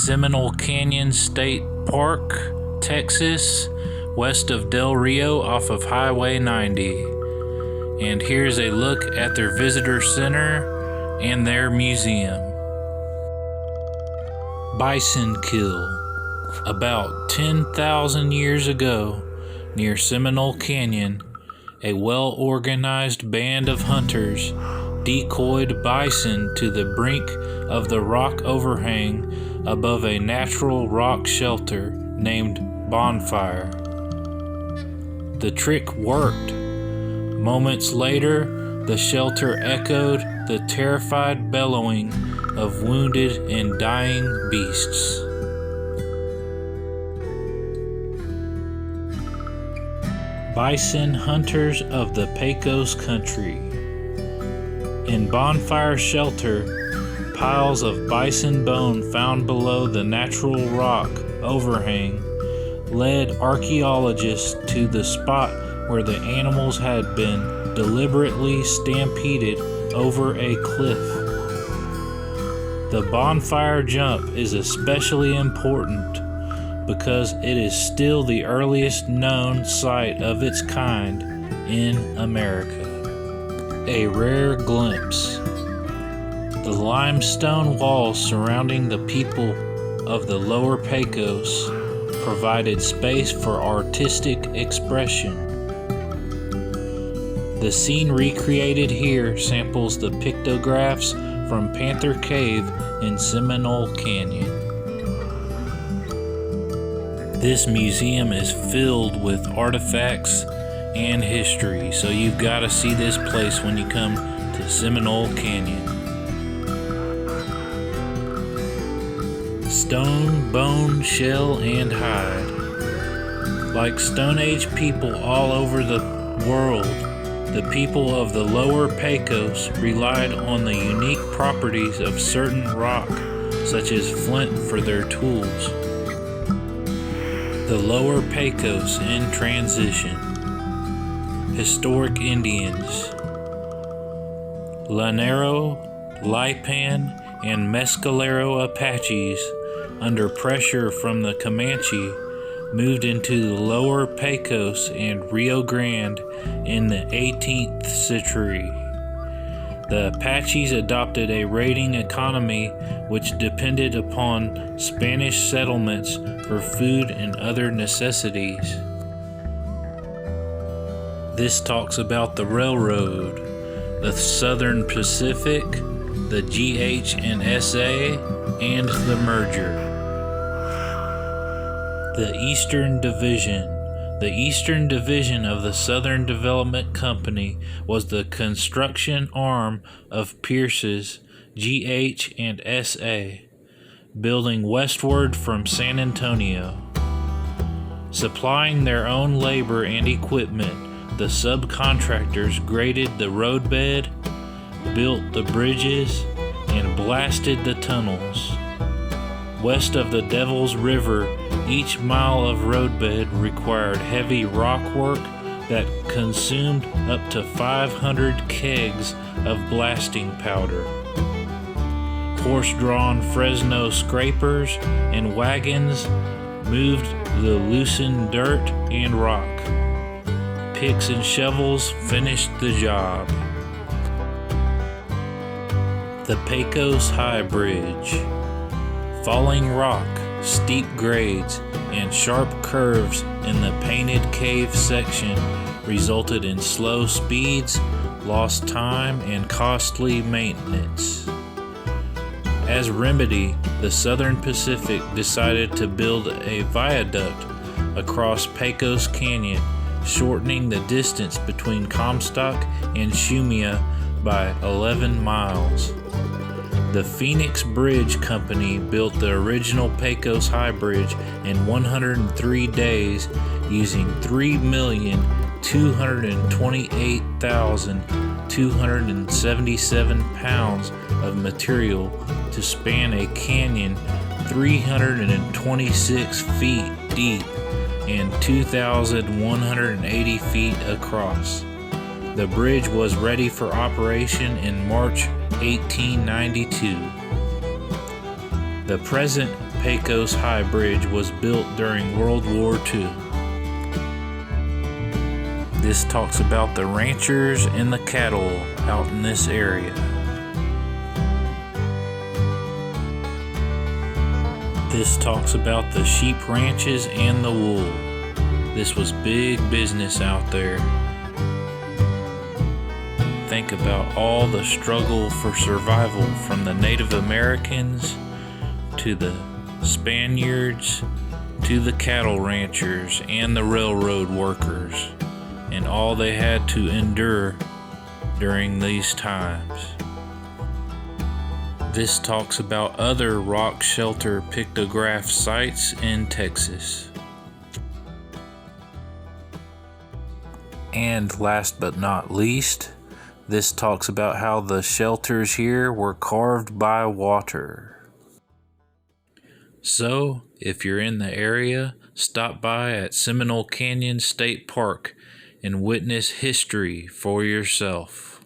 Seminole Canyon State Park, Texas, west of Del Rio off of Highway 90. And here's a look at their visitor center and their museum. Bison kill. About 10,000 years ago, near Seminole Canyon, a well-organized band of hunters decoyed bison to the brink of the rock overhang above a natural rock shelter named Bonfire. The trick worked. Moments later, the shelter echoed the terrified bellowing of wounded and dying beasts. Bison hunters of the Pecos country. In Bonfire Shelter, piles of bison bone found below the natural rock overhang led archaeologists to the spot where the animals had been deliberately stampeded over a cliff. The Bonfire Jump is especially important because it is still the earliest known site of its kind in America. A rare glimpse. The limestone walls surrounding the people of the lower Pecos provided space for artistic expression. The scene recreated here samples the pictographs from Panther Cave in Seminole Canyon. This museum is filled with artifacts and history, so you've got to see this place when you come to Seminole Canyon. Stone, bone, shell, and hide. Like Stone Age people all over the world, the people of the lower Pecos relied on the unique properties of certain rock, such as flint, for their tools. The lower Pecos in transition. Historic Indians. Lanero, Lipan, and Mescalero Apaches, under pressure from the Comanche, moved into the lower Pecos and Rio Grande in the 18th century. The Apaches adopted a raiding economy which depended upon Spanish settlements for food and other necessities. This talks about the railroad, the Southern Pacific, the GH and SA, and the merger. The Eastern Division. The Eastern Division of the Southern Development Company was the construction arm of Pierce's GH and SA, building westward from San Antonio. Supplying their own labor and equipment, the subcontractors graded the roadbed, built the bridges, and blasted the tunnels. West of the Devil's River, each mile of roadbed required heavy rock work that consumed up to 500 kegs of blasting powder. Horse-drawn Fresno scrapers and wagons moved the loosened dirt and rock. Picks and shovels finished the job. The Pecos High Bridge. Falling rock, steep grades, and sharp curves in the painted cave section resulted in slow speeds, lost time, and costly maintenance. As remedy, the Southern Pacific decided to build a viaduct across Pecos Canyon, shortening the distance between Comstock and Shumia by 11 miles. The Phoenix Bridge Company built the original Pecos High Bridge in 103 days using 3,228,277 pounds of material to span a canyon 326 feet deep and 2,180 feet across. The bridge was ready for operation in March 1892. The present Pecos High Bridge was built during World War II. This talks about the ranchers and the cattle out in this area. This talks about the sheep ranches and the wool. This was big business out there. Think about all the struggle for survival from the Native Americans to the Spaniards to the cattle ranchers and the railroad workers, and all they had to endure during these times. This talks about other rock shelter pictograph sites in Texas. And last but not least, this talks about how the shelters here were carved by water. So, if you're in the area, stop by at Seminole Canyon State Park and witness history for yourself.